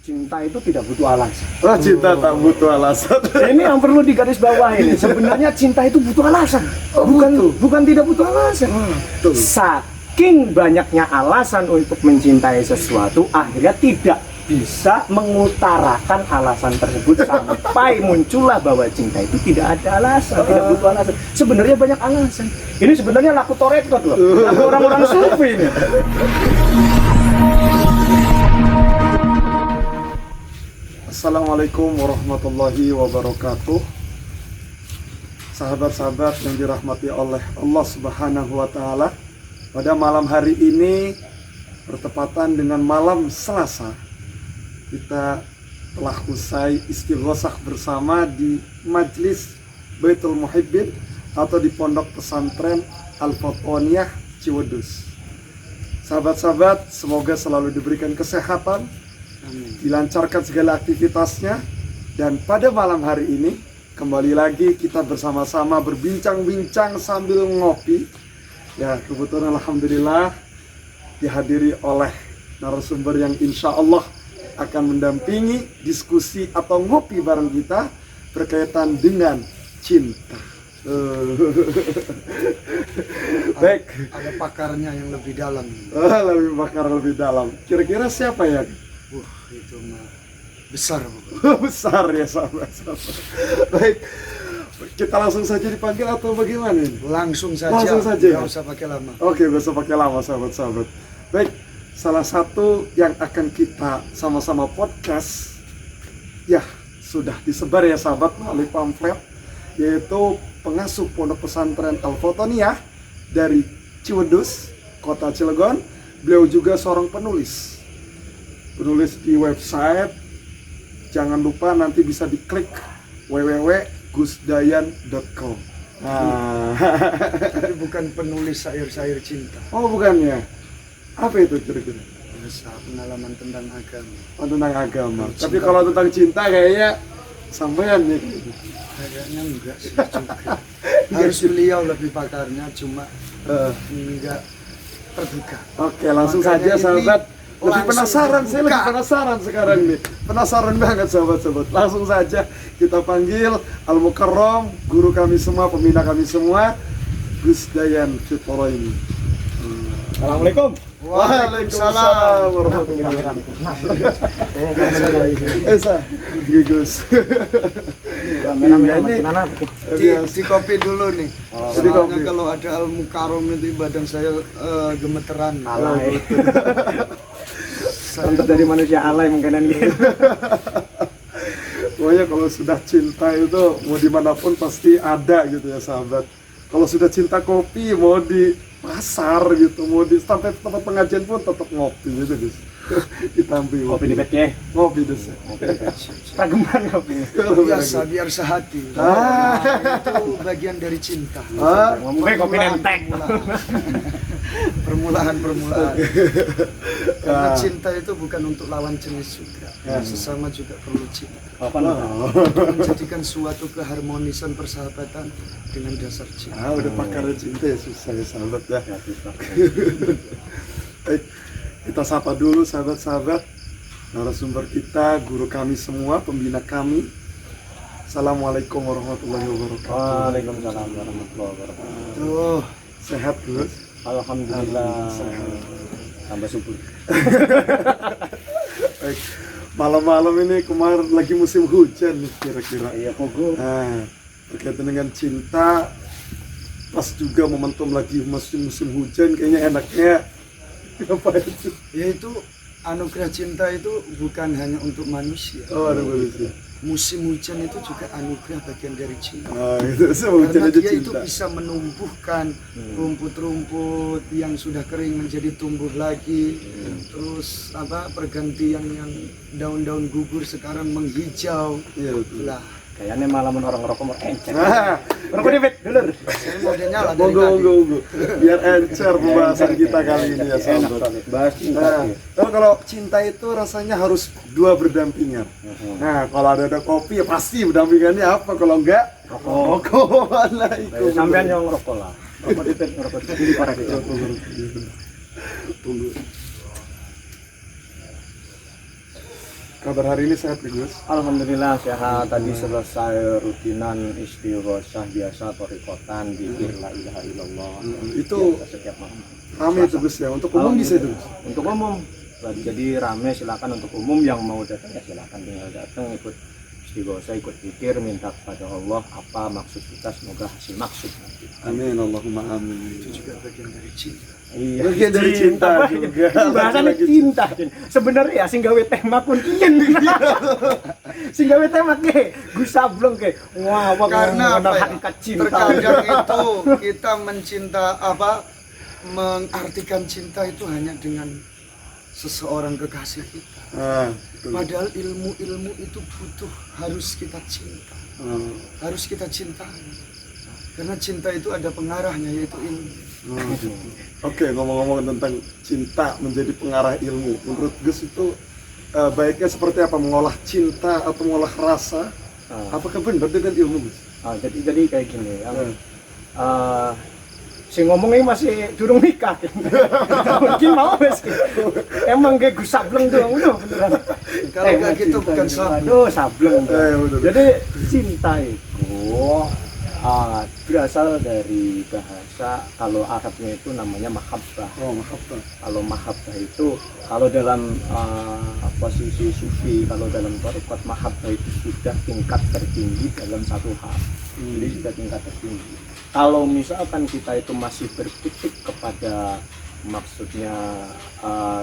cinta itu tidak butuh alasan. Oh, cinta tak butuh alasan. Ini yang perlu digarisbawahi. Sebenarnya cinta itu butuh alasan. Bukan tidak butuh alasan. Saking banyaknya alasan untuk mencintai sesuatu, akhirnya tidak bisa mengutarakan alasan tersebut sampai muncullah bahwa cinta itu tidak ada alasan, tidak butuh alasan. Sebenarnya banyak alasan. Ini sebenarnya laku torekot loh, laku orang-orang sufi ini. Assalamualaikum warahmatullahi wabarakatuh. Sahabat-sahabat yang dirahmati oleh Allah Subhanahu wa Ta'ala, pada malam hari ini bertepatan dengan malam Selasa, kita telah usai istighosah bersama di Majlis Baitul Muhibbin atau di Pondok Pesantren Al-Fatoniyah Ciwedus. Sahabat-sahabat, semoga selalu diberikan kesehatan, dilancarkan segala aktivitasnya. Dan pada malam hari ini kembali lagi kita bersama-sama berbincang-bincang sambil ngopi. Ya, kebetulan alhamdulillah dihadiri oleh narasumber yang insya Allah akan mendampingi diskusi atau ngopi bareng kita berkaitan dengan cinta. Baik, ada pakarnya yang lebih dalam. lebih dalam. Kira-kira siapa ya? Itu mah besar. Besar ya sahabat. Baik, kita langsung saja dipanggil atau bagaimana ini? Langsung saja. Nggak usah pakai lama. Oke, nggak usah pakai lama sahabat-sahabat. Baik, salah satu yang akan kita sama-sama podcast, ya sudah disebar ya sahabat melalui pamflet, yaitu pengasuh Pondok Pesantren Al-Fatoniyah dari Ciwedus, Kota Cilegon. Beliau juga seorang penulis di website. Jangan lupa nanti bisa diklik www.gusdayan.com. Tapi bukan penulis syair-syair cinta. Oh, bukan ya? Apa itu kira-kira? Pengalaman tentang agama. Oh, tentang agama. Tapi kalau tentang cinta kayaknya sampean nih. Kayaknya enggak sih juga. Harus beliau lebih pakarnya, cuma enggak terbuka. Oke, langsung Makanya saja sahabat. Lebih penasaran, terbuka. saya lebih penasaran sekarang nih. Penasaran banget sahabat-sahabat. Langsung saja kita panggil Al-Mukarram, guru kami semua, pembina kami semua, Gus Dayan Fitoroini. Assalamualaikum. Waalaikumsalam warahmatullahi wabarakatuh. Gus. Di kopi dulu nih. Soalnya kalau ada Al-Mukarram itu badan saya gemeteran. Contoh dari manusia alay mungkinan gitu. Pokoknya kalau sudah cinta itu mau dimanapun pasti ada gitu ya sahabat. Kalau sudah cinta kopi, mau di pasar gitu, mau di sampai tempat pengajian pun tetap ngopi gitu guys. Ditampil Kopi di pet ngopi dus. Rageman kopi. Biasa biar sehati. Itu bagian dari cinta. Ngomongnya kopi nentek. Permulaan. Karena cinta itu bukan untuk lawan jenis juga. Sesama juga perlu cinta. Menjadikan suatu keharmonisan persahabatan dengan dasar cinta. Udah pakarnya cinta ya susah ya sahabat ya. Baik, kita sapa dulu sahabat-sahabat narasumber kita, guru kami semua, pembina kami. Assalamualaikum warahmatullahi wabarakatuh. Waalaikumsalam warahmatullahi wabarakatuh. Sehat Gus? Alhamdulillah. Tambah subur. Baik, malam-malam ini kemarin lagi musim hujan nih kira-kira. Iya, pogo. Nah, berkaitan dengan cinta, pas juga momentum lagi musim hujan, kayaknya enaknya apa itu? Yaitu anugerah cinta itu bukan hanya untuk manusia. Oh, ada manusia. Musim hujan itu juga anugerah bagian dari cinta. Itu semua hujan Karena aja dia itu cinta. bisa menumbuhkan rumput-rumput yang sudah kering menjadi tumbuh lagi. Terus pergantian yang daun-daun gugur sekarang menghijau. Iya betul. Lah, Kayaknya malaman orang ngerokok mau encer. Ngerokok di bed, dulur. saya mau dia nyala dari tadi. Monggo. Biar encer pembahasan kita kali ini ya sahabat. Bahas cinta. Kalau cinta itu rasanya harus dua berdampingan. Nah, kalau ada kopi ya pasti berdampingannya apa? Kalau enggak, rokok. Sampean yang ngerokok lah. Rokok di bed, ngerokok di para kita. Tunggu. Kabar hari ini sehat Gus? Alhamdulillah sehat. Tadi selesai rutinan istighosah biasa torikotan zikir la ilaha illallah. Itu Biasa setiap malam. rame itu Gus ya. Untuk umum bisa itu Gus? Untuk umum. Jadi rame, silakan untuk umum yang mau datang ya silakan tinggal datang ikut istighosah, ikut zikir, minta kepada Allah apa maksud kita, semoga hasil maksud nanti. Amin, Allahumma amin. Itu juga bagian dari cinta. Iya, Bagian dari cinta juga. Bahasanya Lagi-lagi cinta. Sebenarnya ya sing gawe tema kun kiyen. Sing gawe tema ke Gus Sableng ke. Wah, apa Karena apa ya? hakikat cinta. Terkadang itu kita mengartikan cinta itu hanya dengan seseorang kekasih kita. Betul. Padahal ilmu itu harus kita cinta, harus kita cintai. Karena cinta itu ada pengarahnya, yaitu ilmu. Oke, ngomong-ngomong tentang cinta menjadi pengarah ilmu, menurut Gus itu baiknya seperti apa, mengolah cinta atau mengolah rasa? Apakah benar dengan ilmu Gus? Jadi kayak gini ya. Sing ngomongnya masih durung nikah. Mungkin mau wes. Emang kayak Gus Sableng doang udah beneran. Kalau nggak gitu bukan Sableng. Aduh, Sableng. Betul. Jadi cinta itu berasal dari bahasa, kalau Arabnya itu namanya mahabbah. Mahabbah. Kalau mahabbah itu, kalau dalam posisi sufi, kalau dalam tarekat mahabbah itu sudah tingkat tertinggi dalam satu hal. Jadi sudah tingkat tertinggi. Kalau misalkan kita itu masih berkutik kepada maksudnya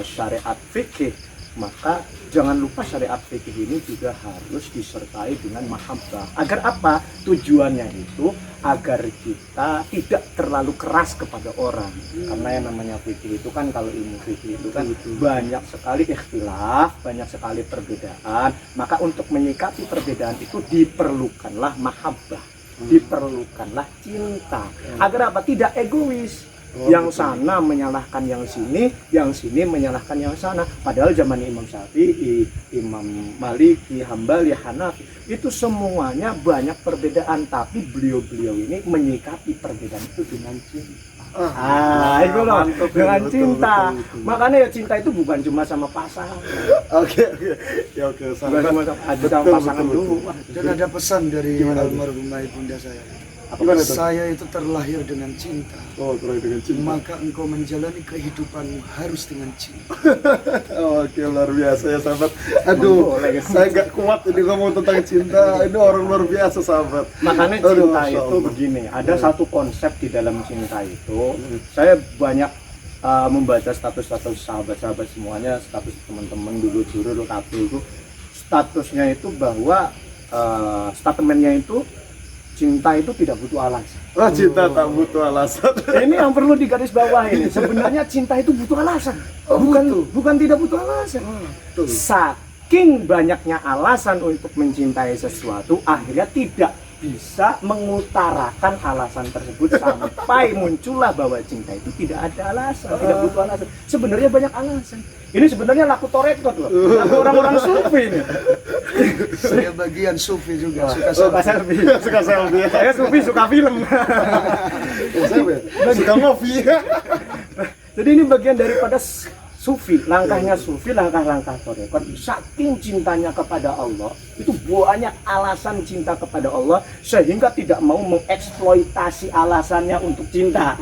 syariat fikih, maka jangan lupa syariat fikih ini juga harus disertai dengan mahabbah. Agar apa? Tujuannya itu agar kita tidak terlalu keras kepada orang. Karena yang namanya fikih itu kan, kalau ilmu fikih itu kan banyak sekali ikhtilaf, banyak sekali perbedaan. Maka untuk menyikapi perbedaan itu diperlukanlah mahabbah, diperlukanlah cinta. Agar apa? Tidak egois. Yang sana menyalahkan yang sini menyalahkan yang sana. Padahal zaman Imam Syafi'i, Imam Maliki, Hambali, Hanafi, itu semuanya banyak perbedaan, tapi beliau-beliau ini menyikapi perbedaan itu dengan cinta. Itu loh, dengan cinta. Makanya ya cinta itu bukan cuma sama pasangan. Oke. Bukan cuma sama pasangan dulu. Dan ada pesan dari almarhumah ibunda saya. Gimana itu? Saya itu terlahir dengan cinta. Terlahir dengan cinta. Maka engkau menjalani kehidupanmu harus dengan cinta. Oke, luar biasa ya sahabat. Aduh, saya nggak kuat ini ngomong tentang cinta. Ini orang luar biasa sahabat. Makanya cinta itu begini, ada satu konsep di dalam cinta itu. Saya banyak membaca status-status sahabat-sahabat semuanya, status teman-teman dulu kabeh itu, statusnya itu bahwa statementnya itu cinta itu tidak butuh alasan. Cinta tak butuh alasan. Ini yang perlu digarisbawahi. Sebenarnya cinta itu butuh alasan. Bukan tidak butuh alasan. Saking banyaknya alasan untuk mencintai sesuatu, akhirnya tidak bisa mengutarakan alasan tersebut sampai muncullah bahwa cinta itu tidak ada alasan, tidak butuh alasan. Sebenarnya banyak alasan. Ini sebenarnya laku torekot loh, laku orang-orang sufi ini. Saya bagian sufi juga, Suka selfie. Suka selfie. Saya sufi, suka film. Suka ngopi. Jadi ini bagian daripada sufi, langkah-langkah torekot. Saking cintanya kepada Allah, itu banyak alasan cinta kepada Allah, sehingga tidak mau mengeksploitasi alasannya untuk cinta.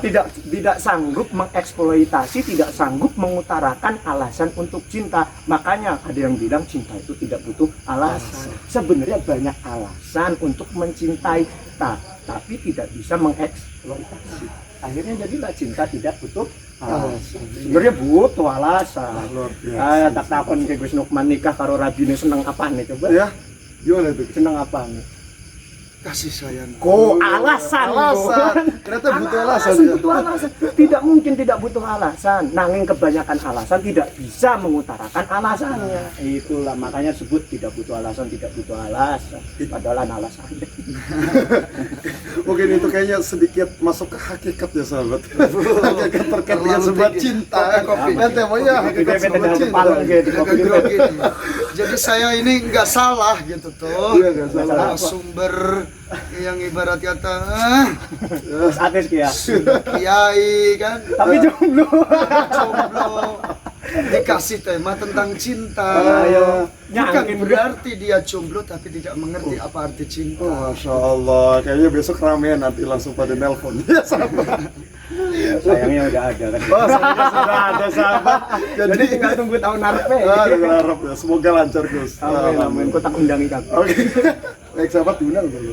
Tidak sanggup mengeksploitasi, tidak sanggup mengutarakan alasan untuk cinta. Makanya ada yang bilang cinta itu tidak butuh alasan. Sebenarnya banyak alasan untuk mencintai, tapi tidak bisa mengeksploitasi. Akhirnya jadilah cinta tidak butuh alasan. Sebenarnya butuh alasan. Tak takon ke Gus Nukman nikah karo rabine seneng apa nih coba? Ya, gimana itu? Seneng apa nih? kasih sayang. Alasan. Ternyata butuh alasan. Butuh alasan. Tidak mungkin tidak butuh alasan. Nanging kebanyakan alasan tidak bisa mengutarakan alasannya. Itulah makanya sebut tidak butuh alasan, Padahal alasannya. Mungkin itu kayaknya sedikit masuk ke hakikat ya sahabat. Hakikat terkait dengan sebuah cinta. Dan temanya hakikat sebuah cinta. Jadi saya ini nggak salah gitu tuh. Iya, nggak salah. Sumber yang ibarat kata Artis ya. kiai kan. Tapi jomblo. dikasih tema tentang cinta. Ayo, Bukan nyangkin berarti dia jomblo tapi tidak mengerti apa arti cinta. Oh, Masya Allah, kayaknya besok ramean nanti langsung pada nelpon. Ya sahabat. Sayangnya udah ada kan. Oh, sudah ada sahabat. Jadi tinggal tunggu tahun narpe. Harap ya, semoga lancar Gus. Amin. Kau tak undang ikan. Oke. Baik sahabat diundang dulu.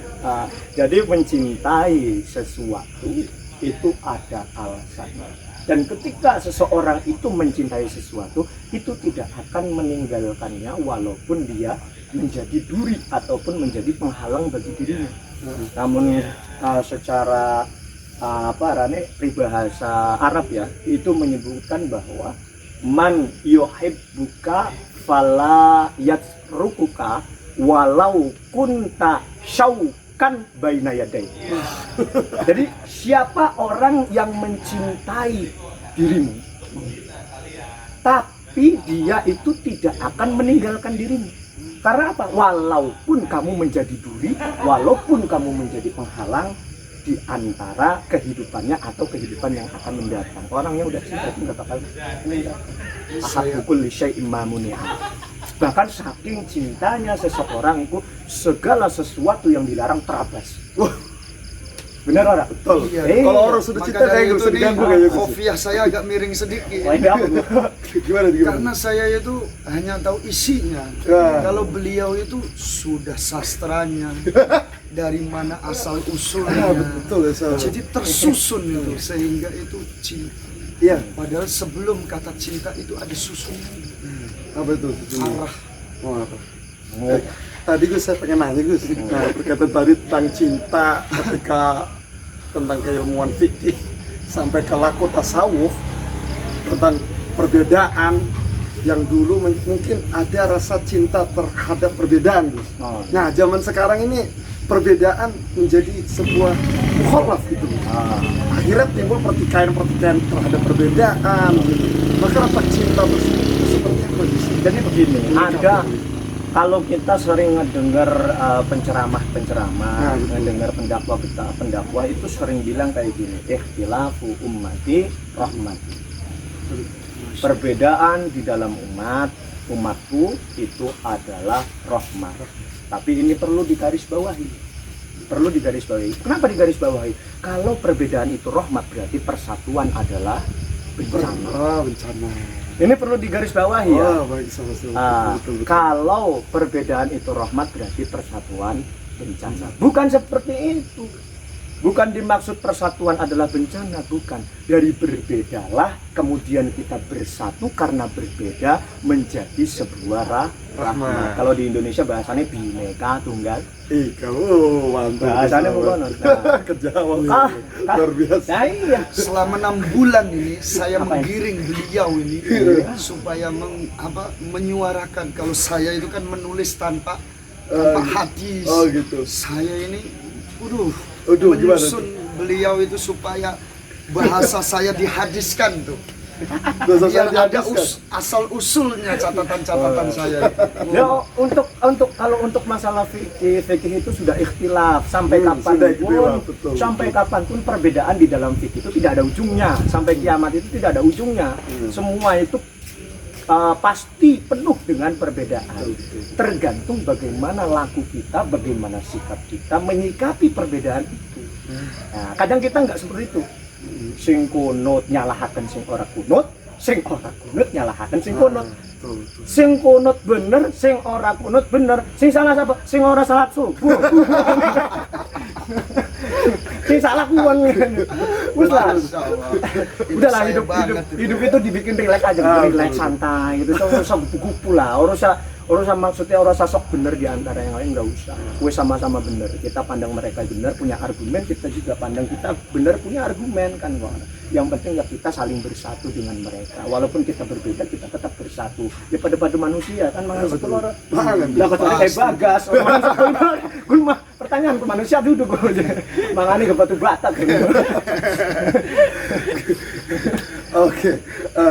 Jadi mencintai sesuatu itu ada alasannya. Dan ketika seseorang itu mencintai sesuatu, itu tidak akan meninggalkannya walaupun dia menjadi duri ataupun menjadi penghalang bagi dirinya. Namun secara peribahasa Arab ya, itu menyebutkan bahwa man yuhibbuka fala yatrukuka walau kunta syaukan baina yadai. Jadi siapa orang yang mencintai dirimu tapi dia itu tidak akan meninggalkan dirimu. Karena apa? Walaupun kamu menjadi duri, walaupun kamu menjadi penghalang di antara kehidupannya atau kehidupan yang akan mendatang. Orangnya udah cinta itu nggak bakal meninggalkan. Ahabukul syai'im mamuni'ah. Bahkan saking cintanya seseorang itu segala sesuatu yang dilarang terabas. Benar orang? Betul. Iya. Kalau orang sudah cinta kayak gak usah diganggu kayaknya Gus. Kofiah saya agak miring sedikit. Wah, ini apa? Gimana? Karena saya itu hanya tahu isinya. Ya. Kalau beliau itu sudah sastranya, dari mana asal usulnya. Betul ya sahabat. Jadi tersusun itu sehingga itu cinta. Iya. Padahal sebelum kata cinta itu ada susunnya. Apa itu? Arah. Oh, apa? Tadi Gus saya pengen nanya Gus. Nah, berkaitan tadi tentang cinta ketika tentang keilmuan fikih sampai ke laku tasawuf tentang perbedaan yang dulu mungkin ada rasa cinta terhadap perbedaan Gus. Nah, zaman sekarang ini perbedaan menjadi sebuah mukhalaf gitu. Akhirnya timbul pertikaian terhadap perbedaan gitu. Maka rasa cinta tersebut seperti apa Gus? Jadi begini, ada kalau kita sering ngedengar penceramah-penceramah, ngedengar pendakwa itu sering bilang kayak gini, ikhtilafu ummati rahmati. Perbedaan di dalam umatku itu adalah rahmat. Tapi ini perlu digarisbawahi. Kenapa digarisbawahi? Kalau perbedaan itu rahmat berarti persatuan adalah bencana. Bencana. Ini perlu digarisbawahi ya. Baik, sama-sama. Betul. Kalau perbedaan itu rahmat berarti persatuan bencana. Bukan seperti itu. Bukan dimaksud persatuan adalah bencana, bukan. Dari berbedalah kemudian kita bersatu karena berbeda menjadi sebuah rahmat. Kalau di Indonesia bahasanya Bhinneka Tunggal Kamu mantap. bahasanya bukan. Kejawab. Luar biasa. Nah, iya. Selama 6 bulan ini saya Apa ya? menggiring beliau ini supaya menyuarakan kalau saya itu kan menulis tanpa hadis. Oh gitu. Saya ini Gimana menyusun beliau itu supaya bahasa saya dihadiskan tuh. Bahasa Biar saya ada dihadiskan. asal usulnya catatan-catatan saya. Ya, untuk masalah fikih itu sudah ikhtilaf sampai Sudah ikhtilaf, betul. sampai kapanpun perbedaan di dalam fikih itu tidak ada ujungnya, sampai kiamat itu tidak ada ujungnya. Semua itu pasti penuh dengan perbedaan. Tergantung bagaimana laku kita, bagaimana sikap kita menyikapi perbedaan itu. Nah, kadang kita nggak seperti itu. Sing kunut nyalahaken sing ora kunut, sing ora kunut nyalahaken sing kunut. Sing kunut bener, sing ora kunut bener. Sing salah siapa? Sing ora salat subuh. Sing salah kuwon. Wis lah. Udahlah, hidup itu dibikin rileks aja, rileks santai gitu. Ora usah kupu-kupu lah, ora usah maksudnya ora usah sok bener di antara yang lain, enggak usah. Gue sama-sama bener. Kita pandang mereka bener, punya argumen, kita juga pandang kita bener, punya argumen kan kok. Yang penting ya kita saling bersatu dengan mereka. Walaupun kita berbeda, kita tetap bersatu. Ya pada manusia kan manusia itu orang. Lah kecuali Bagas. Gue mah pertanyaan ke manusia duduk gue. Mangane ke batu bata kan. Oke,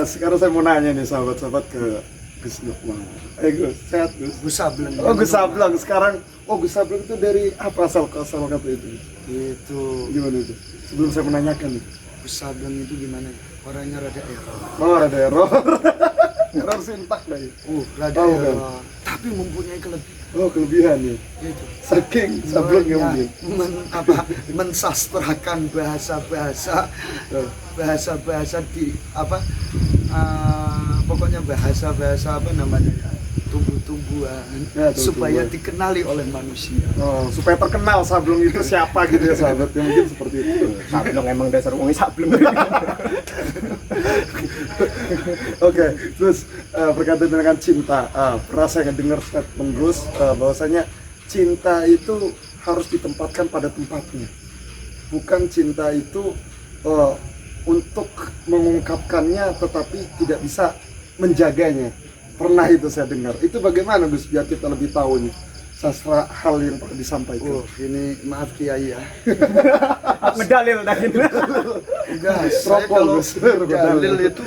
sekarang saya mau nanya nih sahabat-sahabat ke Gus Lukman. Gus, sehat Gus? Gus Sableng. Oh Gus Sableng, sekarang Gus Sableng itu dari apa asal kata itu? Itu Gimana itu? Sebelum saya menanyakan nih. Gus Sableng itu gimana? Orangnya rada error. Oh ada error. Error sintak dah ya. Rada Oh, error. Tapi mempunyai kelebihan. Oh, kelebihan ya. Gitu. Saking sablengnya Banyak mungkin. mensastrakan bahasa di pokoknya bahasa apa namanya ya, tumbuh-tumbuhan Ya, supaya tumbuh-tumbuhan. dikenali oleh manusia. Oh, supaya terkenal sableng itu siapa gitu ya sahabat. Ya, mungkin seperti itu. Sableng emang dasar wong sableng. Oke, terus berkaitan dengan cinta, pernah saya dengar statement Gus bahwasanya cinta itu harus ditempatkan pada tempatnya. Bukan cinta itu untuk mengungkapkannya tetapi tidak bisa menjaganya. Pernah itu saya dengar. Itu bagaimana Gus biar kita lebih tahu nih sastra hal yang perlu disampaikan. Ini maaf Kiai ya. Ngedalil tadi. Enggak, saya Teropong, kalau Gus. ngedalil itu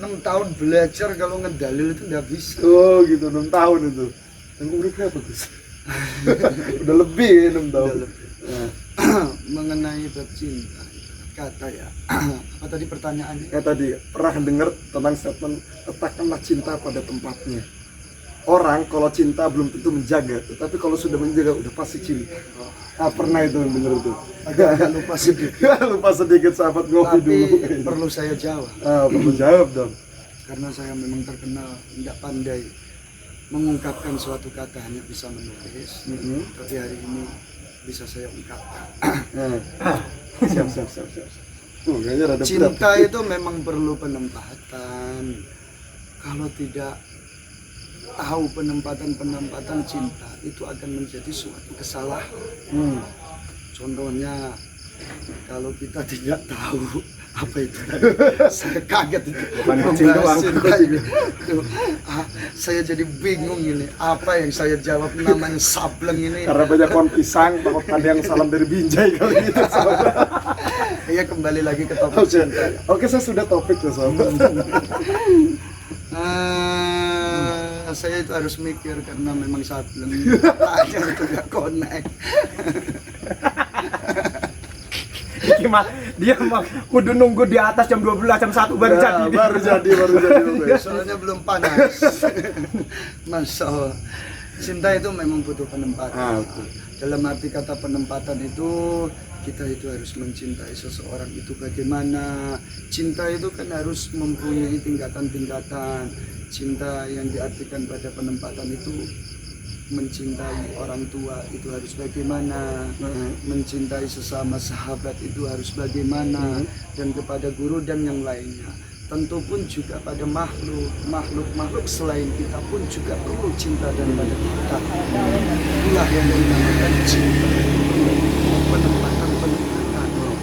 6 tahun belajar, kalau ngedalil itu enggak bisa. Oh gitu, 6 tahun itu. Yang umur berapa Gus? Udah lebih ya 6 tahun. Udah lebih. Nah, Mengenai bab cinta, kata ya. Apa tadi pertanyaannya? ya tadi pernah dengar tentang statement letakkanlah cinta pada tempatnya. Orang kalau cinta belum tentu menjaga, tetapi kalau sudah menjaga udah pasti cinta. Pernah itu dengar itu. Agak lupa sedikit. Lupa sedikit sahabat ngopi Tapi dulu. perlu saya jawab. Perlu jawab dong. Karena saya memang terkenal tidak pandai mengungkapkan suatu kata, hanya bisa menulis. Tapi hari ini bisa saya ungkapkan. Siap. Kayaknya rada berat. Cinta itu memang perlu penempatan. Kalau tidak tahu penempatan cinta, itu akan menjadi suatu kesalahan. Contohnya, kalau kita tidak tahu apa itu tadi, saya kaget itu. Bukan kucing doang. Cinta itu. Saya jadi bingung ini, apa yang saya jawab namanya sableng ini. Karena banyak pohon pisang, takut ada yang salam dari Binjai kali gitu. Ya, kembali lagi ke topik cinta. Oke, saya sudah topik ya sahabat. Saya itu harus mikir karena memang sableng tanya itu gak connect. Dia mah kudu nunggu di atas jam 12 jam 1 baru Ya, jadi. baru jadi. Soalnya belum panas. Masya Allah. Cinta itu memang butuh penempatan. Betul. Dalam arti kata penempatan itu, kita itu harus mencintai seseorang itu bagaimana. Cinta itu kan harus mempunyai tingkatan-tingkatan. Cinta yang diartikan pada penempatan itu, mencintai orang tua itu harus bagaimana, mencintai sesama sahabat itu harus bagaimana, dan kepada guru dan yang lainnya. Tentu pun juga pada makhluk selain kita pun juga perlu cinta daripada kita. Itulah yang dinamakan cinta. Penempatan.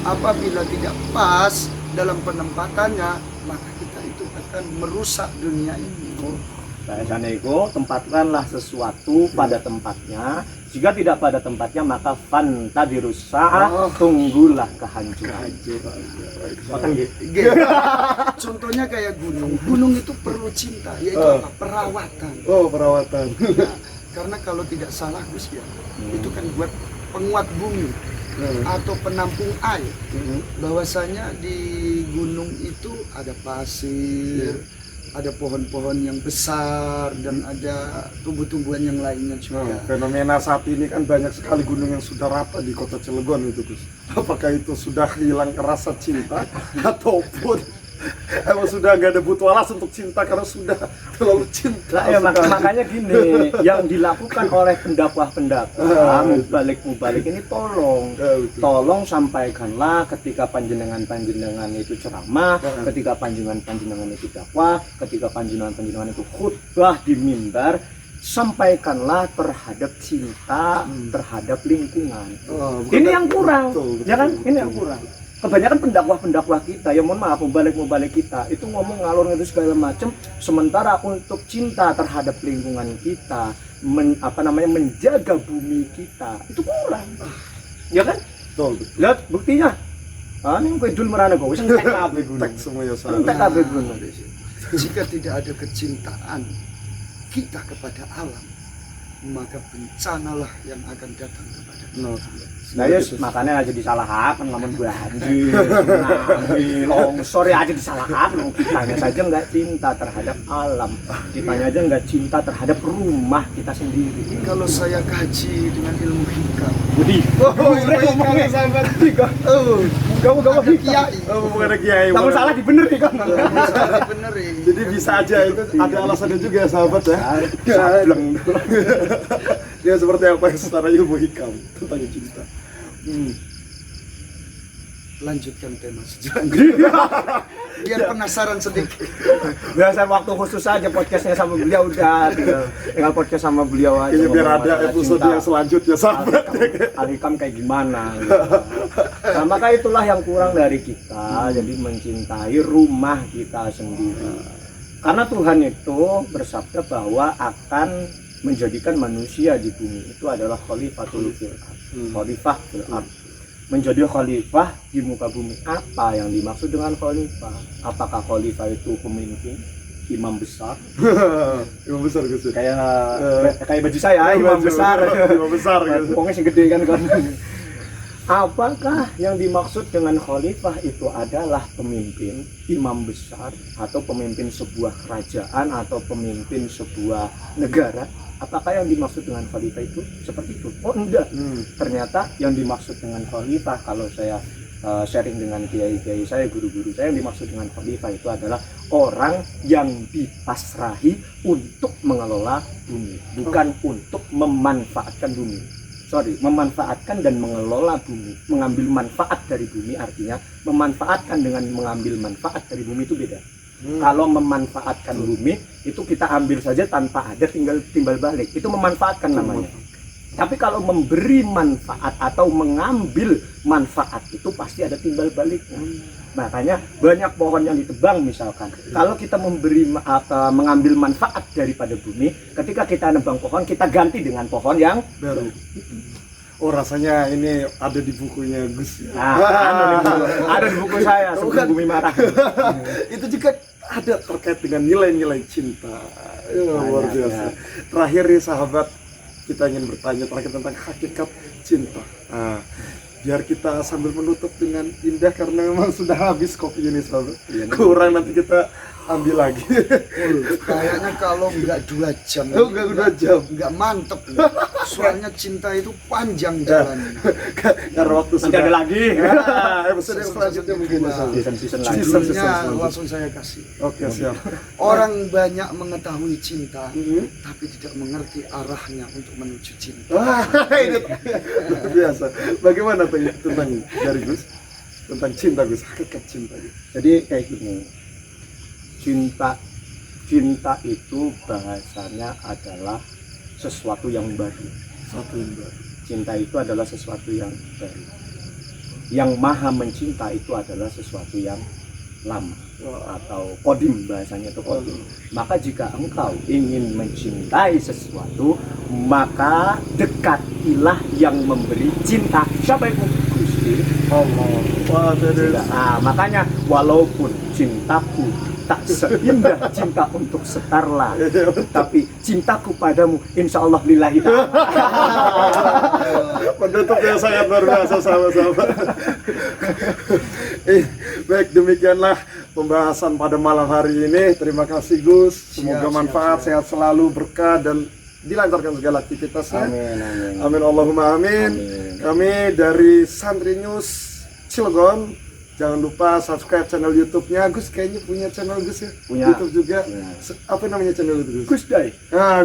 Apabila tidak pas dalam penempatannya, maka kita itu akan merusak dunia ini. Bahasanya itu, tempatkanlah sesuatu pada tempatnya. Jika tidak pada tempatnya, maka fantadirus sa'ah, tunggulah kehancuran. Makan gitu. Contohnya kayak gunung. Gunung itu perlu cinta, yaitu apa? Perawatan. Oh, perawatan. Nah, karena kalau tidak salah Gus ya, itu kan buat penguat bumi atau penampung air. Bahwasanya di gunung itu ada pasir, ada pohon-pohon yang besar, dan ada tumbuh-tumbuhan yang lainnya juga. Fenomena saat ini kan banyak sekali gunung yang sudah rata di kota Cilegon itu Gus. Apakah itu sudah hilang rasa cinta ataupun emang sudah gak ada butuh alasan untuk cinta karena sudah terlalu cinta? Ya, makanya gini, yang dilakukan oleh pendakwah-pendakwah mubalik ini tolong sampaikanlah ketika panjenengan itu ceramah, ketika panjenengan itu dakwah, ketika panjenengan itu khutbah di mimbar, sampaikanlah terhadap cinta terhadap lingkungan. Ini yang kurang, ya kan? Ini yang kurang. Kebanyakan pendakwah kita, ya mohon maaf, mubalik kita itu ngomong ngalor itu segala macam, sementara untuk cinta terhadap lingkungan kita, menjaga bumi kita itu kurang, ya kan? Betul. Lihat buktinya, ini kue dul merana gue, entek kabeh gunung, Tek semua ya entek kabeh gunung. Jika tidak ada kecintaan kita kepada alam, maka bencanalah yang akan datang kepada kita. No. Nah, yes, makanya aja disalahakan lamun banjir, tsunami, longsor ya aja disalahakan. Kitanya saja nggak cinta terhadap alam, kitanya aja nggak cinta terhadap rumah kita sendiri. Kalau saya kaji dengan ilmu hikam, Jadi, ngomongnya sahabat. kamu ada kiai, Bukan ada kiai. kamu salah dibener nih kan? salah benerin. Jadi bisa aja itu ada alasannya juga ya sahabat ya. Sableng. Ya seperti apa yang secara ilmu hikam tentang cinta. Lanjutkan tema selanjutnya. Biar penasaran sedikit. Biasa waktu khusus aja podcastnya sama beliau udah tinggal podcast sama beliau aja. Kayaknya biar ngomong ada masalah episode cinta. yang selanjutnya sahabat. Al-Hikam kayak gimana gitu. Nah, maka itulah yang kurang dari kita, jadi mencintai rumah kita sendiri. Karena Tuhan itu bersabda bahwa akan menjadikan manusia di bumi itu adalah khalifatul fil ard. Khalifah fil ard. Menjadi khalifah di muka bumi. Apa yang dimaksud dengan khalifah? Apakah khalifah itu pemimpin, imam besar? Imam besar gitu. Kayak baju saya, imam besar. Imam besar gitu. Pokoknya sing gede kan. Apakah yang dimaksud dengan khalifah itu adalah pemimpin, imam besar, atau pemimpin sebuah kerajaan, atau pemimpin sebuah negara? Apakah yang dimaksud dengan khalifah itu seperti itu? Oh enggak, ternyata yang dimaksud dengan khalifah, kalau saya sharing dengan kiai-kiai saya, guru-guru saya, yang dimaksud dengan khalifah itu adalah orang yang dipasrahi untuk mengelola bumi, bukan untuk memanfaatkan bumi. Memanfaatkan dan mengelola bumi, mengambil manfaat dari bumi, artinya memanfaatkan dengan mengambil manfaat dari bumi itu beda. Kalau memanfaatkan bumi itu kita ambil saja tanpa ada timbal balik, itu memanfaatkan namanya. Tapi kalau memberi manfaat atau mengambil manfaat itu pasti ada timbal baliknya. Makanya banyak pohon yang ditebang misalkan. Kalau kita mengambil manfaat daripada bumi, ketika kita nebang pohon kita ganti dengan pohon yang Baru. Oh rasanya ini ada di bukunya Gus. ada di buku saya sebelum bumi marah. Itu juga ada terkait dengan nilai-nilai cinta. Luar biasa. Terakhir nih sahabat, kita ingin bertanya terakhir tentang hakikat cinta. Biar kita sambil menutup dengan indah karena memang sudah habis kopi ini sahabat. Kurang nanti kita ambil lagi. Kayaknya kalau nggak 2 jam, Enggak 2 jam. nggak mantep. Soalnya cinta itu panjang jalannya. Karena waktu Nanti sudah ada lagi. episode yang selanjutnya mungkin ya, sahabat. Season lagi. Judulnya langsung saya kasih. Oke siap. Orang banyak mengetahui cinta, tapi tidak mengerti arahnya untuk menuju cinta. Wah, ini luar biasa. Bagaimana tentang dari Gus? Tentang cinta Gus, hakikat cinta Gus. Jadi kayak gini, cinta itu bahasanya adalah sesuatu yang baru. Satu yang baru. Cinta itu adalah sesuatu yang baru. Yang maha mencinta itu adalah sesuatu yang lama atau kodim, bahasanya itu kodim. Maka jika engkau ingin mencintai sesuatu, maka dekatilah yang memberi cinta. Siapa itu? Gusti Allah. Makanya walaupun cintaku tak seindah cinta untuk Setarla, tapi cintaku padamu insya Allah lillahi ta'ala. Penutup yang sangat luar biasa sahabat-sahabat. Baik, demikianlah pembahasan pada malam hari ini. Terima kasih Gus. Semoga manfaat, sehat selalu, berkah dan dilancarkan segala aktivitasnya. Amin. Amin Allahumma amin. Kami dari Santri News Cilegon. Jangan lupa subscribe channel YouTube-nya. Gus kayaknya punya channel Gus ya? Punya. YouTube juga. Punya. Apa namanya channel itu Gus? Gus Day.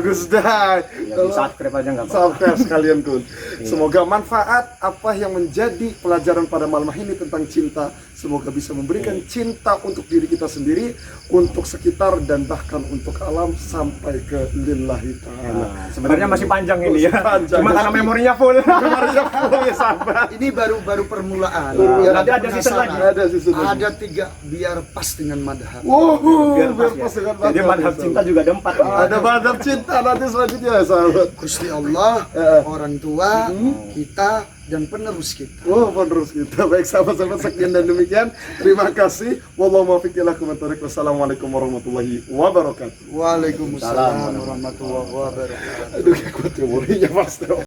Gus Day. Ya, subscribe aja nggak apa-apa. Subscribe sekalian Kun. Semoga manfaat apa yang menjadi pelajaran pada malam ini tentang cinta, semoga bisa memberikan cinta untuk diri kita sendiri, untuk sekitar dan bahkan untuk alam sampai ke lillahi ta'ala. Sebenarnya masih panjang ini ya. Panjang. Cuma karena memorinya full. Kemarinnya full ya sahabat. Ini baru permulaan. Biar nanti ada season penasaran. lagi. Ada season lagi. Ada 3 biar pas dengan madhab. Biar Biar pas dengan Jadi madhab cinta juga ada 4. Ada madhab cinta nanti selanjutnya ya sahabat. Gusti Allah, orang tua, kita, dan penerus kita. Oh, penerus kita. Baik sahabat-sahabat, sekian dan demikian. Terima kasih. Wallahu muwaffiq ila aqwamit thoriq. Wassalamualaikum warahmatullahi wabarakatuh. Waalaikumsalam warahmatullahi wabarakatuh. Aduh, kayak kuat ya, murinya pasti.